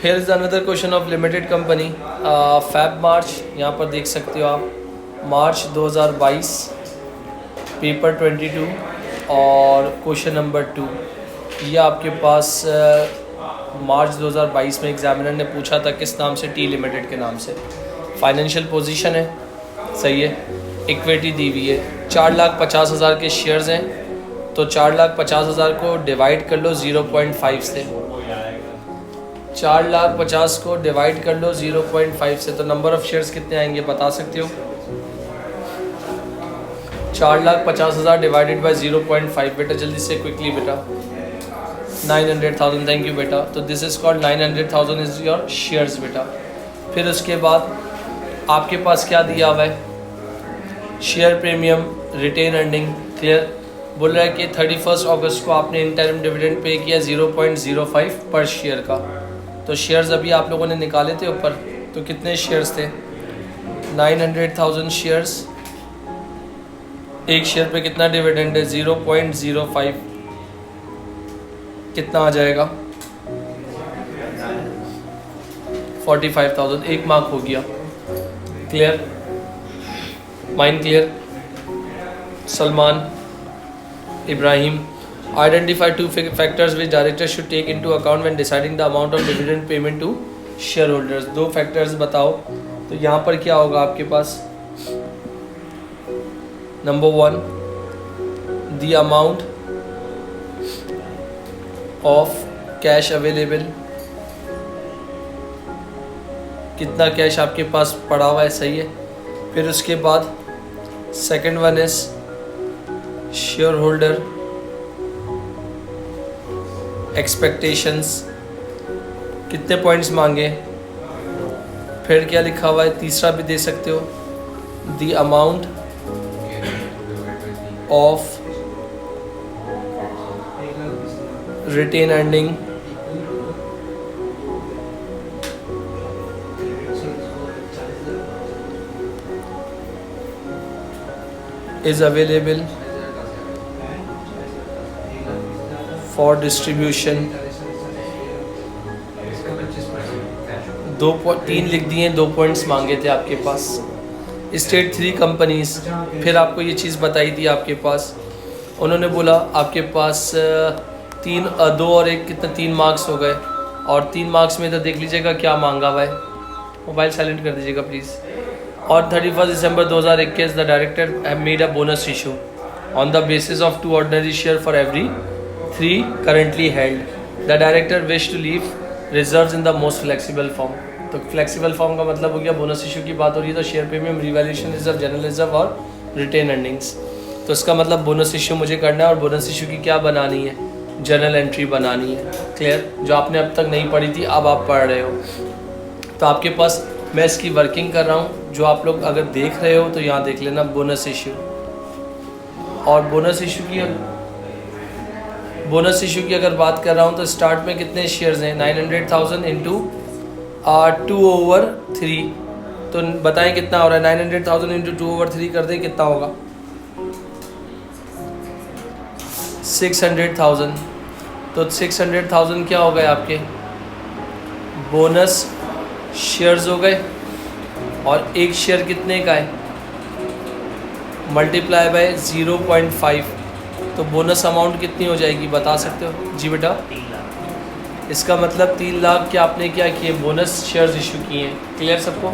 Hair is another question of limited company. Feb March यहाँ पर देख सकते हो आप, मार्च 2022 पेपर 22 और क्वेश्चन नंबर 2। ये आपके पास मार्च 2022 में एग्जामिनर ने पूछा था किस नाम से, टी लिमिटेड के नाम से। फाइनेंशियल पोजीशन है, सही है। इक्विटी दी हुई है, 4,50,000 के शेयर्स हैं, तो 4,50,000 को डिवाइड कर लो 0.5 से। 4,50,000 को डिवाइड कर लो 0.5 से, तो नंबर ऑफ़ शेयर्स कितने आएंगे बता सकते हो? 4,50,000 डिवाइडेड बाय 0.5। बेटा जल्दी से क्विकली बेटा। 900,000, थैंक यू बेटा। तो this is called 900,000 is your shares बेटा। फिर उसके बाद आपके पास क्या दिया हुआ है? Share premium, retain earning, clear. बोल रहा है कि 31 अगस्त को आपने इंटरिम डिविडेंड पे किया 0.05 पर शेयर का। तो शेयर्स अभी आप लोगों ने निकाले थे ऊपर, तो कितने शेयर्स थे? 900,000 शेयर्स। एक शेयर पे कितना डिविडेंड है? 0.05। कितना आ जाएगा? 45,000। एक मार्क हो गया। Clear? Mind clear? Salman Ibrahim, identify 2 factors which directors should take into account when deciding the amount of dividend payment to shareholders। 2 factors बताओ। तो यहाँ पर क्या होगा आपके पास? Number 1, the amount of cash available, कितना कैश आपके पास पड़ा हुआ है, सही है। फिर उसके बाद second one is share holder expectations, कितने पॉइंट्स मांगे। फिर क्या लिखा हुआ है? तीसरा भी दे सकते हो, the amount of retain earning is available for distribution। 3 लिख दिए, 2 पॉइंट्स मांगे थे आपके पास। State 3 companies. फिर आपको ये चीज़ बताई थी आपके पास, उन्होंने बोला आपके पास 2 और 1 कितना, 3 मार्क्स हो गए। और 3 मार्क्स में तो देख लीजिएगा क्या मांगा हुआ है। मोबाइल साइलेंट कर दीजिएगा प्लीज़। और 31 December 2021 the director have made a bonus issue on the basis of 2 ordinary share for every 3 currently held. The director wish to leave reserves in the most flexible form. तो flexible form का मतलब हो गया, bonus issue की बात हो रही है तो share premium, revaluation reserve, general reserve और रिटेन अर्निंग्स। तो इसका मतलब बोनस इशू मुझे करना है और बोनस इशू की क्या बनानी है? जर्नल एंट्री बनानी है। क्लियर? जो आपने अब तक नहीं पढ़ी थी अब आप पढ़ रहे हो। तो आपके पास मैं इसकी वर्किंग कर रहा हूँ, जो आप लोग अगर देख रहे हो तो यहाँ देख लेना बोनस इशू। और बोनस इशू की अगर बात कर रहा हूँ तो स्टार्ट में कितने शेयर्स हैं? 900,000 इंटू 2/3। तो बताएं कितना हो रहा है? 900,000 इंटू 2/3 कर दें, कितना होगा? 600,000। तो 600,000 क्या हो गए आपके? बोनस शेयर्स हो गए। और एक शेयर कितने का है? Multiply by 0.5। तो बोनस अमाउंट कितनी हो जाएगी बता सकते हो? जी बेटा, इसका मतलब 3 लाख के आपने क्या किए? बोनस शेयर्स इशू किए हैं। क्लियर सबको?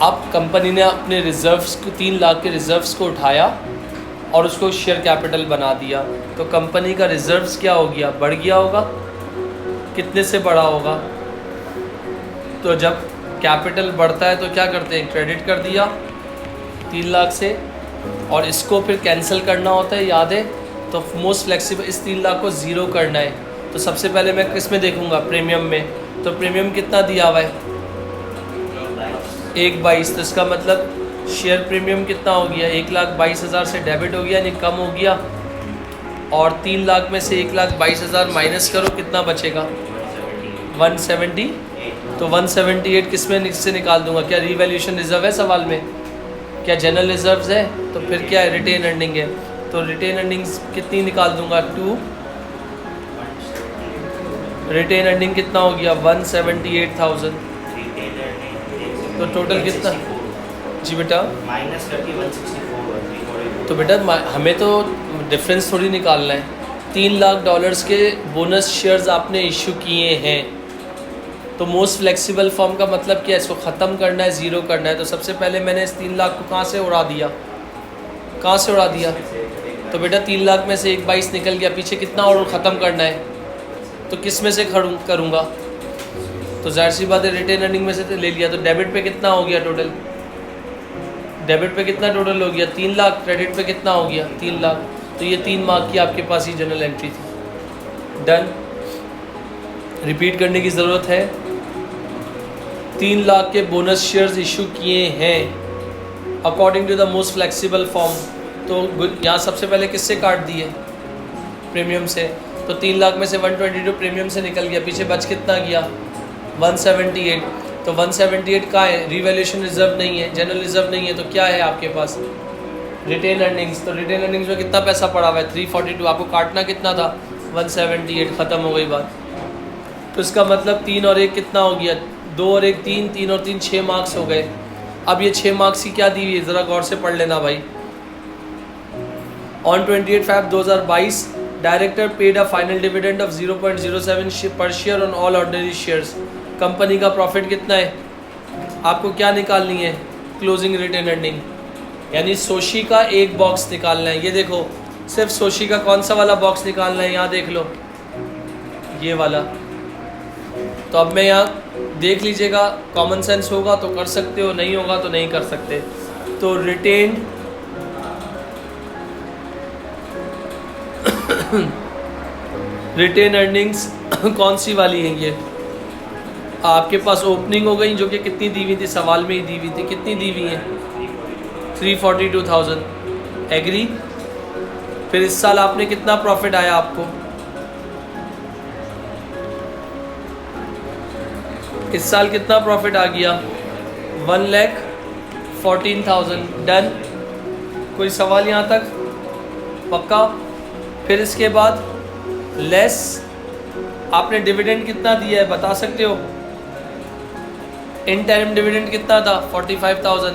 अब कंपनी ने अपने रिजर्व्स को, 3 लाख के रिजर्व्स को उठाया और उसको शेयर कैपिटल बना दिया। तो कंपनी का रिजर्व्स क्या हो गया? बढ़ गया होगा। कितने से बढ़ा होगा? तो जब कैपिटल बढ़ता है तो क्या करते हैं? क्रेडिट कर दिया 3 लाख से, और इसको फिर कैंसिल करना होता है, याद है? तो मोस्ट फ्लेक्सिबल, इस 3 लाख को ज़ीरो करना है। तो सबसे पहले मैं किस में देखूंगा? प्रीमियम में। तो प्रीमियम कितना दिया हुआ है? 1,22। तो इसका मतलब शेयर प्रीमियम कितना हो गया? 1,22,000 से डेबिट हो गया, यानी कम हो गया। और 3 लाख में से 1,22,000 माइनस करो, कितना बचेगा? 170। तो 178 किस में से निकाल दूंगा? क्या रिवैल्यूएशन रिजर्व है सवाल में? क्या जनरल रिजर्व्स है? तो फिर क्या है? रिटेन अर्निंग है। तो रिटेन अर्निंग्स कितनी निकाल दूंगा? 2 रिटेन अर्निंग कितना हो गया 178,000। तो टोटल कितना जी बेटा? तो बेटा हमें तो डिफरेंस थोड़ी निकालना है। $3 लाख के बोनस शेयर्स आपने इशू किए हैं, तो मोस्ट फ्लेक्सिबल फॉर्म का मतलब क्या है? इसको ख़त्म करना है, ज़ीरो करना है। तो सबसे पहले मैंने इस 3 लाख को कहाँ से उड़ा दिया? कहाँ से उड़ा दिया? तो बेटा 3 लाख में से 1/22 निकल गया, पीछे कितना और ख़त्म करना है? तो किस में से करूँगा? तो जाहिर सी बात है रिटेन अर्निंग में से तो ले लिया। तो डेबिट पे कितना हो गया टोटल? डेबिट पे कितना टोटल हो गया? 3 लाख। क्रेडिट पे कितना हो गया? 3 लाख। तो ये 3 माह की आपके पास ही जनरल एंट्री थी। डन। रिपीट करने की ज़रूरत है। 3 लाख के बोनस शेयर्स इशू किए हैं according to the most flexible form. तो यहाँ सबसे पहले किससे काट दिए? प्रीमियम से। तो 3 लाख में से 122 प्रीमियम से निकल गया, पीछे बच कितना गया? 178। तो 178 कहाँ है? रिवैल्यूएशन रिजर्व नहीं है, जनरल रिजर्व नहीं है, तो क्या है आपके पास? Retain earnings. तो रिटेन अर्निंग्स में कितना पैसा पड़ा हुआ है? 342। आपको काटना कितना था? 178। ख़त्म हो गई बात। तो इसका मतलब 3 और 1 कितना हो गया? 2 और 1 3, 3 और 3 6 मार्क्स हो गए। अब ये 6 मार्क्स की क्या दी हुई है ज़रा गौर से पढ़ लेना भाई। On 28 Feb 2022 director paid a final dividend of 0.07 पर share on all ordinary shares. Company का प्रॉफिट कितना है? आपको क्या निकालनी है? क्लोजिंग रिटेन अर्निंग, यानी सोशी का एक बॉक्स निकालना है। ये देखो, सिर्फ सोशी का कौन सा वाला बॉक्स निकालना है? यहाँ देख लो, ये वाला। तो अब मैं यहाँ देख लीजिएगा, कॉमन सेंस होगा तो कर सकते हो, नहीं होगा तो नहीं कर सकते। तो रिटेन्ड रिटेन अर्निंग्स कौन सी वाली है? ये आपके पास ओपनिंग हो गई, जो कि कितनी दी हुई थी? सवाल में ही दी हुई थी। कितनी दी हुई है? 342,000। एग्री। फिर इस साल आपने कितना प्रॉफिट आया आपको? इस साल कितना प्रॉफिट आ गया? 1,14,000। डन। कोई सवाल यहाँ तक? पक्का? फिर इसके बाद लेस आपने डिविडेंड कितना दिया है बता सकते हो? इंटरिम डिविडेंड कितना था? 45,000।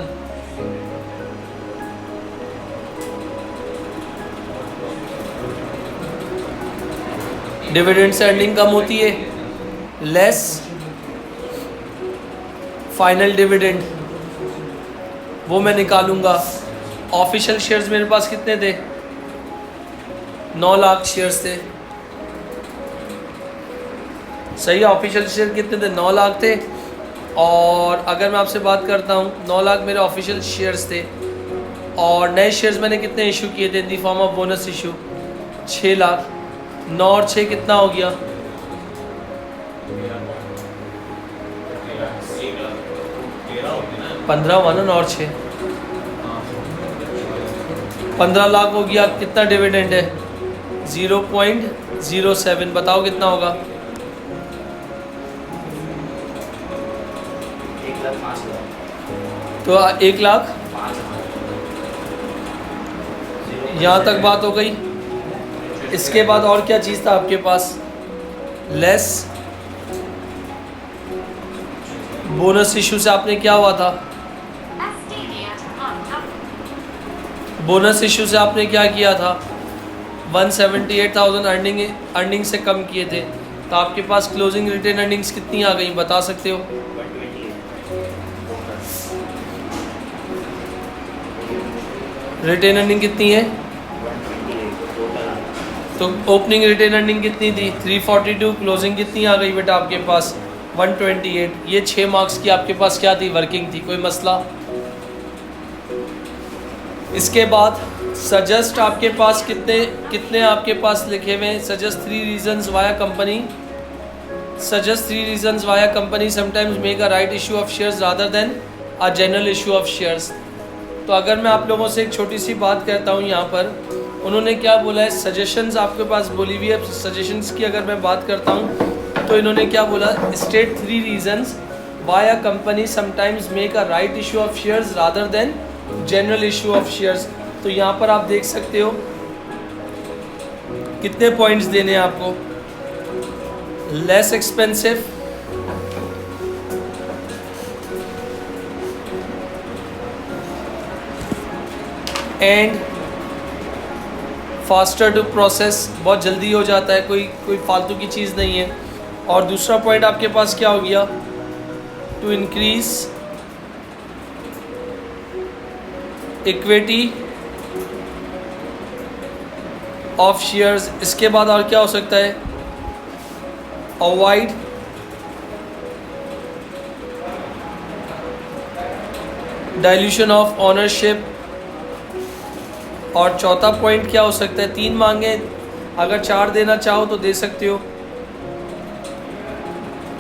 डिविडेंड से अर्निंग कम होती है, लेस फाइनल डिविडेंड, वो मैं निकालूंगा। ऑफिशियल शेयर्स मेरे पास कितने थे? 9 लाख शेयर्स थे। सही है, ऑफिशियल शेयर कितने थे? 9 लाख थे। और अगर मैं आपसे बात करता हूँ, 9 लाख मेरे ऑफिशियल शेयर्स थे, और नए शेयर्स मैंने कितने इशू किए थे in the form of bonus issue? 6 lakh. 9 और 6 कितना हो गया? 15 हुआ ना? 9 और 6 15 लाख हो गया। कितना डिविडेंड है? 0.07। बताओ कितना होगा? 1,05,000। तो 1 लाख। यहाँ तक बात हो गई। इसके बाद और क्या चीज़ था आपके पास? लेस बोनस इशू से आपने क्या हुआ था? बोनस इशू से आपने क्या किया था? 178,000 अर्निंग से कम किए थे। तो आपके पास क्लोजिंग रिटेन अर्निंग्स कितनी आ गई बता सकते हो? रिटेन अर्निंग कितनी है? तो ओपनिंग रिटेन अर्निंग कितनी थी? 342। क्लोजिंग कितनी आ गई बेटा आपके पास? 128। ये 6 मार्क्स की आपके पास क्या थी? वर्किंग थी। कोई मसला? इसके बाद सजेस्ट आपके पास कितने आपके पास लिखे हुए हैं? Suggest 3 reasons via company, suggest 3 reasons via company sometimes make a right issue of shares rather then a general issue of shares. तो अगर मैं आप लोगों से एक छोटी सी बात करता हूँ, यहाँ पर उन्होंने क्या बोला है? सजेशंस आपके पास बोली हुई है। सजेशंस की अगर मैं बात करता हूँ तो इन्होंने क्या बोला? State 3 reasons why a company sometimes make a right issue of shares rather than general issue of shares. तो यहाँ पर आप देख सकते हो कितने पॉइंट्स देने हैं आपको। Less expensive, and faster to process, बहुत जल्दी हो जाता है, कोई फालतू की चीज़ नहीं है। और दूसरा पॉइंट आपके पास क्या हो गया, to increase equity of shares. इसके बाद और क्या हो सकता है, अवॉइड डाइल्यूशन ऑफ ओनरशिप। और चौथा पॉइंट क्या हो सकता है, 3 मांगे, अगर 4 देना चाहो तो दे सकते हो,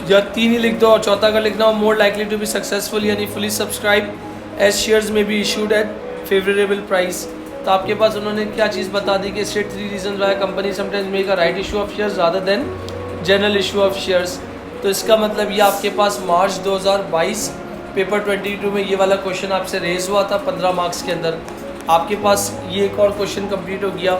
या 3 ही लिख दो और चौथा का लिखना हो, more likely to be successful यानी फुली सब्सक्राइब एज शेयर्स में be issued at favourable price. तो आपके पास उन्होंने क्या चीज़ बता दी कि state 3 reason why company sometimes make a right issue of shares rather than general issue of shares. तो इसका मतलब ये आपके पास मार्च 2022 पेपर 22 में ये वाला क्वेश्चन आपसे रेज हुआ था 15 मार्क्स के अंदर। आपके पास ये एक और क्वेश्चन कंप्लीट हो गया।